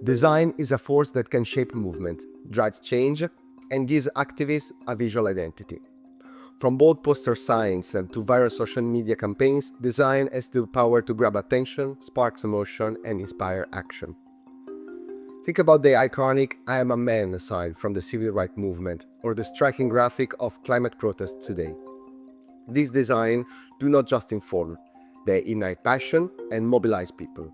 Design is a force that can shape movement, drives change, and gives activists a visual identity. From bold poster signs to viral social media campaigns, design has the power to grab attention, spark emotion, and inspire action. Think about the iconic "I am a man" sign from the civil rights movement, or the striking graphic of climate protests today. These designs do not just inform, they ignite passion and mobilize people.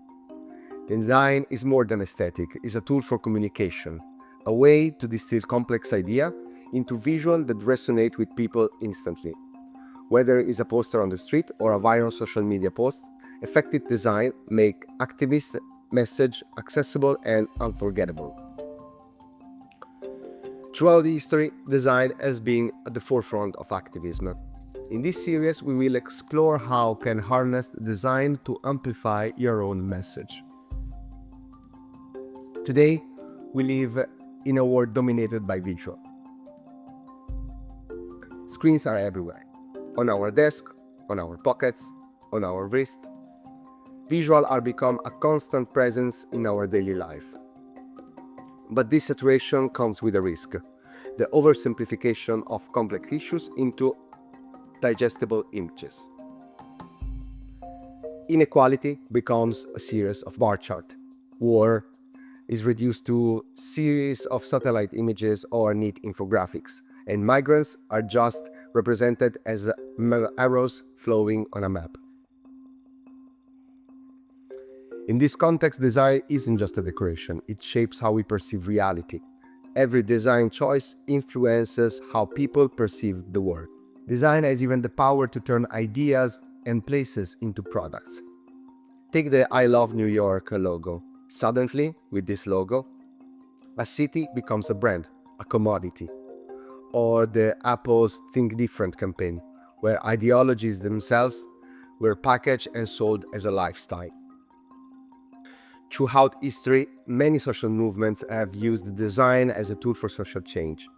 Design is more than aesthetic, it's a tool for communication, a way to distill complex ideas into visuals that resonate with people instantly. Whether it's a poster on the street or a viral social media post, effective design make activist message accessible and unforgettable. Throughout history, design has been at the forefront of activism. In this series, we will explore how can harness design to amplify your own message. Today, we live in a world dominated by visual. Screens are everywhere, on our desk, on our pockets, on our wrist. Visual are become a constant presence in our daily life. But this saturation comes with a risk, the oversimplification of complex issues into digestible images. Inequality becomes a series of bar charts. War is reduced to series of satellite images or neat infographics, and migrants are just represented as arrows flowing on a map. In this context, design isn't just a decoration, it shapes how we perceive reality. Every design choice influences how people perceive the world. Design has even the power to turn ideas and places into products. Take the "I Love New York" logo. Suddenly, with this logo, a city becomes a brand, a commodity. Or the Apple's Think Different campaign, where ideologies themselves were packaged and sold as a lifestyle. Throughout history, many social movements have used design as a tool for social change,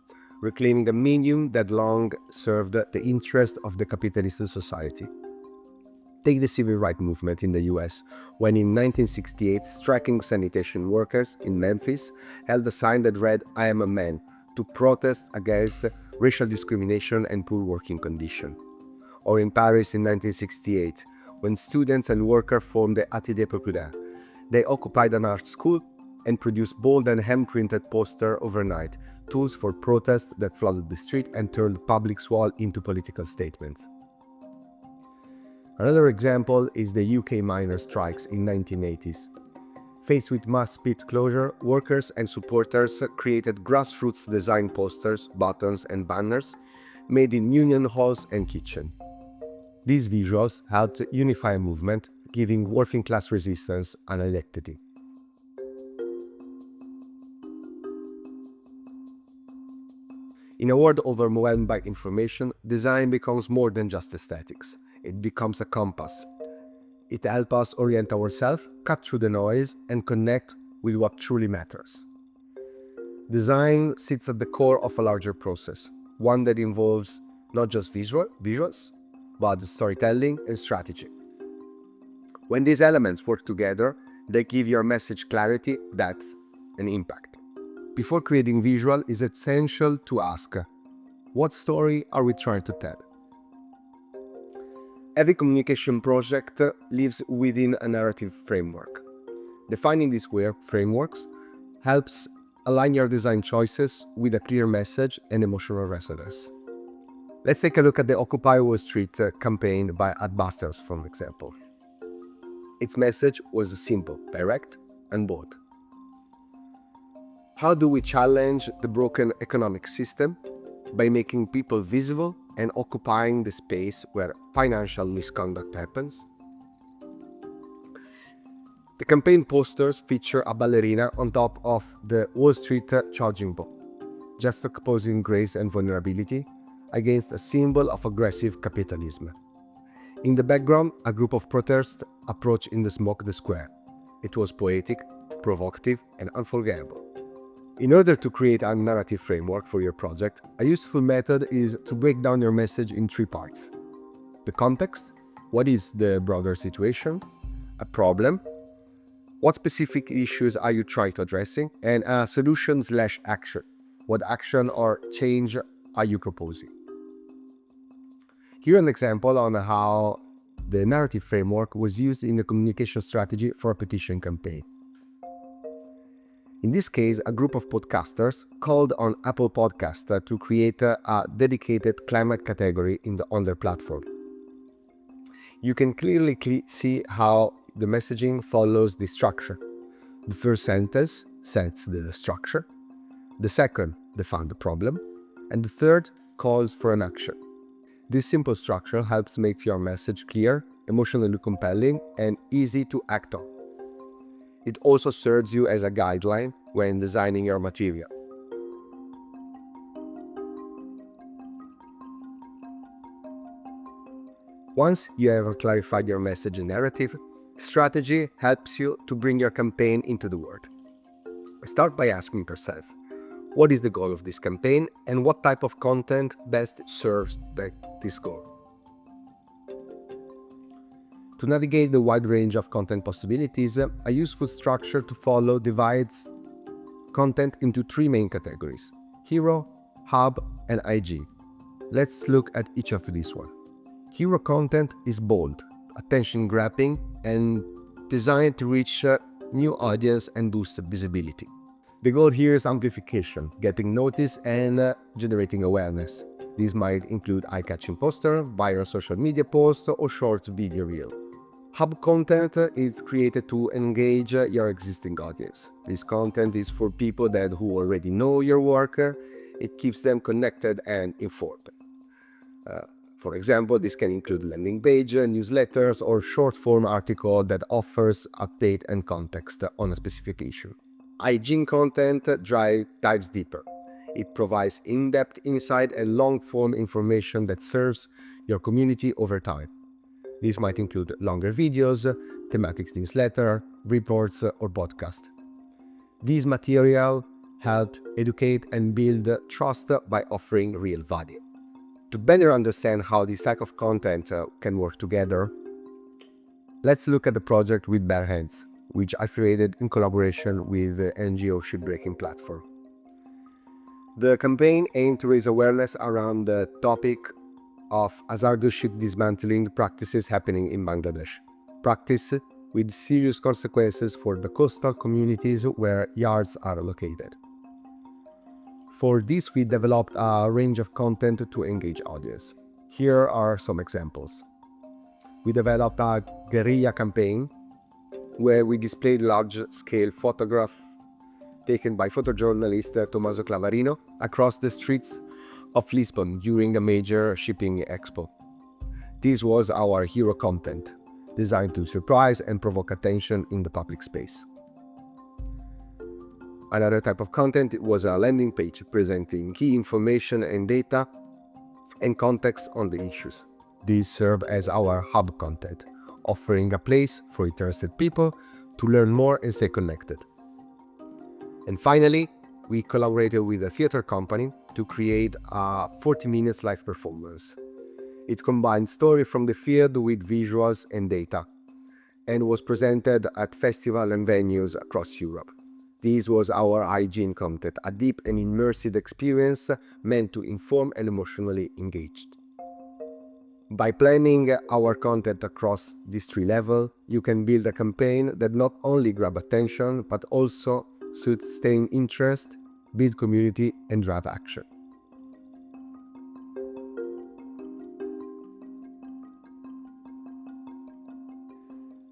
reclaiming a medium that long served the interest of the capitalist society. Take the civil rights movement in the US, when in 1968 striking sanitation workers in Memphis held a sign that read "I am a man" to protest against racial discrimination and poor working conditions. Or in Paris in 1968, when students and workers formed the Atelier Populaire. They occupied an art school and produced bold and hand-printed posters overnight, tools for protest that flooded the street and turned public swall into political statements. Another example is the UK miners' strikes in 1980s. Faced with mass pit closure, workers and supporters created grassroots design posters, buttons, and banners made in union halls and kitchens. These visuals helped unify a movement, giving working-class resistance an identity. In a world overwhelmed by information, design becomes more than just aesthetics. It becomes a compass. It helps us orient ourselves, cut through the noise, and connect with what truly matters. Design sits at the core of a larger process, one that involves not just visuals, but storytelling and strategy. When these elements work together, they give your message clarity, depth, and impact. Before creating visual, it's essential to ask, what story are we trying to tell? Every communication project lives within a narrative framework. Defining these frameworks helps align your design choices with a clear message and emotional resonance. Let's take a look at the Occupy Wall Street campaign by Adbusters, for example. Its message was simple, direct, and bold. How do we challenge the broken economic system? By making people visible and occupying the space where financial misconduct happens. The campaign posters feature a ballerina on top of the Wall Street charging board, juxtaposing grace and vulnerability against a symbol of aggressive capitalism. In the background, a group of protesters approached in the smoke the square. It was poetic, provocative, and unforgettable. In order to create a narrative framework for your project, a useful method is to break down your message in 3 parts. The context, what is the broader situation, a problem, What specific issues are you trying to addressing? And solution/action. What action or change are you proposing? Here an example on how the narrative framework was used in the communication strategy for a petition campaign. In this case, a group of podcasters called on Apple Podcast to create a dedicated climate category on their platform. You can clearly see how the messaging follows the structure. The first sentence sets the structure, the second defines the problem, and the third calls for an action. This simple structure helps make your message clear, emotionally compelling, and easy to act on. It also serves you as a guideline when designing your material. Once you have clarified your message and narrative, strategy helps you to bring your campaign into the world. Start by asking yourself, what is the goal of this campaign and what type of content best serves this goal? To navigate the wide range of content possibilities, a useful structure to follow divides content into three main categories: hero, hub, and IG. Let's look at each of these ones. Hero content is bold, attention-grabbing, and designed to reach a new audience and boost visibility. The goal here is amplification, getting noticed, and generating awareness. These might include eye-catching poster, viral social media post, or short video reel. Hub content is created to engage your existing audience. This content is for people who already know your work. It keeps them connected and informed. For example, this can include landing page, newsletters, or short-form article that offers update and context on a specific issue. IG content dives deeper. It provides in-depth insight and long-form information that serves your community over time. These might include longer videos, thematic newsletter, reports, or podcasts. These material help educate and build trust by offering real value. To better understand how this type of content can work together, let's look at the project with bare hands, which I created in collaboration with the NGO Shipbreaking Platform. The campaign aimed to raise awareness around the topic of hazardous ship dismantling practices happening in Bangladesh. Practice with serious consequences for the coastal communities where yards are located. For this, we developed a range of content to engage audience. Here are some examples. We developed a guerrilla campaign where we displayed large-scale photographs taken by photojournalist Tommaso Clavarino across the streets of Lisbon during a major shipping expo. This was our hero content, designed to surprise and provoke attention in the public space. Another type of content was a landing page presenting key information and data and context on the issues. These serve as our hub content, offering a place for interested people to learn more and stay connected. And finally, we collaborated with a theater company to create a 40-minute live performance. It combined story from the field with visuals and data, and was presented at festivals and venues across Europe. This was our hygiene content, a deep and immersive experience meant to inform and emotionally engage. By planning our content across these three levels, you can build a campaign that not only grabs attention, but also sustain interest, build community, and drive action.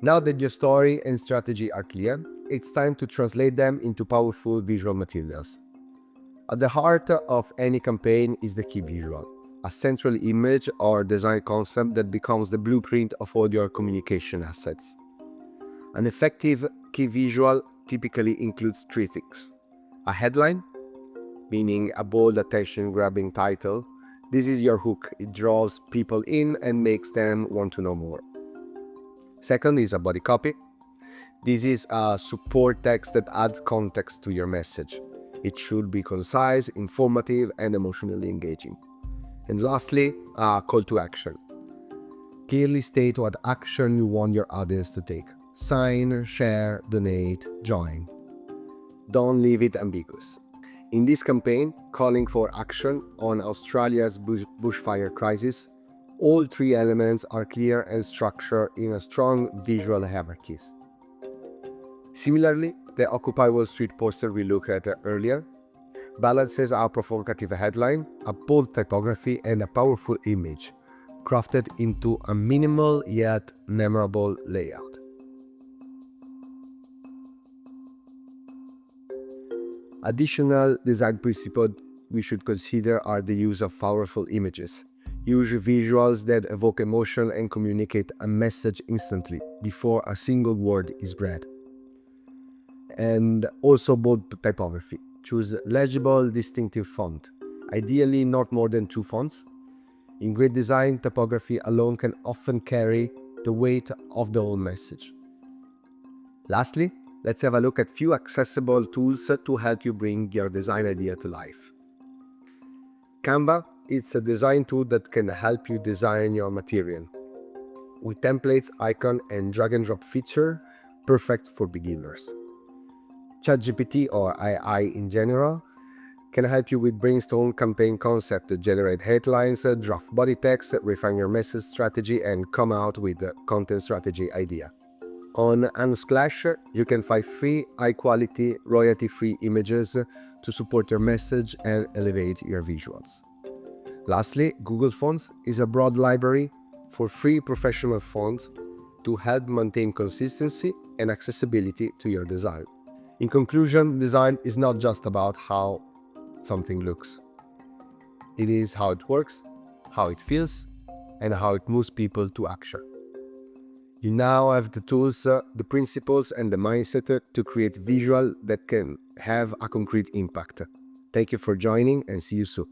Now that your story and strategy are clear, it's time to translate them into powerful visual materials. At the heart of any campaign is the key visual, a central image or design concept that becomes the blueprint of all your communication assets. An effective key visual typically includes three things: a headline, meaning a bold, attention-grabbing title. This is your hook. It draws people in and makes them want to know more. Second is a body copy. This is a support text that adds context to your message. It should be concise, informative, and emotionally engaging. And lastly, a call to action. Clearly state what action you want your audience to take. sign, share, donate, join. Don't leave it ambiguous. In this campaign, calling for action on Australia's bushfire crisis, all three elements are clear and structured in a strong visual hierarchies. Similarly, the Occupy Wall Street poster we looked at earlier balances a provocative headline, a bold typography, and a powerful image, crafted into a minimal yet memorable layout. Additional design principles we should consider are the use of powerful images. Use visuals that evoke emotion and communicate a message instantly before a single word is read. And also bold typography. Choose legible, distinctive font, ideally not more than 2 fonts. In great design, typography alone can often carry the weight of the whole message. Lastly, let's have a look at few accessible tools to help you bring your design idea to life. Canva is a design tool that can help you design your material. With templates, icon, and drag and drop feature, perfect for beginners. ChatGPT, or AI in general, can help you with brainstorm campaign concept, generate headlines, draft body text, refine your message strategy, and come out with a content strategy idea. On Unsplash, you can find free, high-quality, royalty-free images to support your message and elevate your visuals. Lastly, Google Fonts is a broad library for free professional fonts to help maintain consistency and accessibility to your design. In conclusion, design is not just about how something looks. It is how it works, how it feels, and how it moves people to action. You now have the tools, the principles, and the mindset to create visual that can have a concrete impact. Thank you for joining, and see you soon.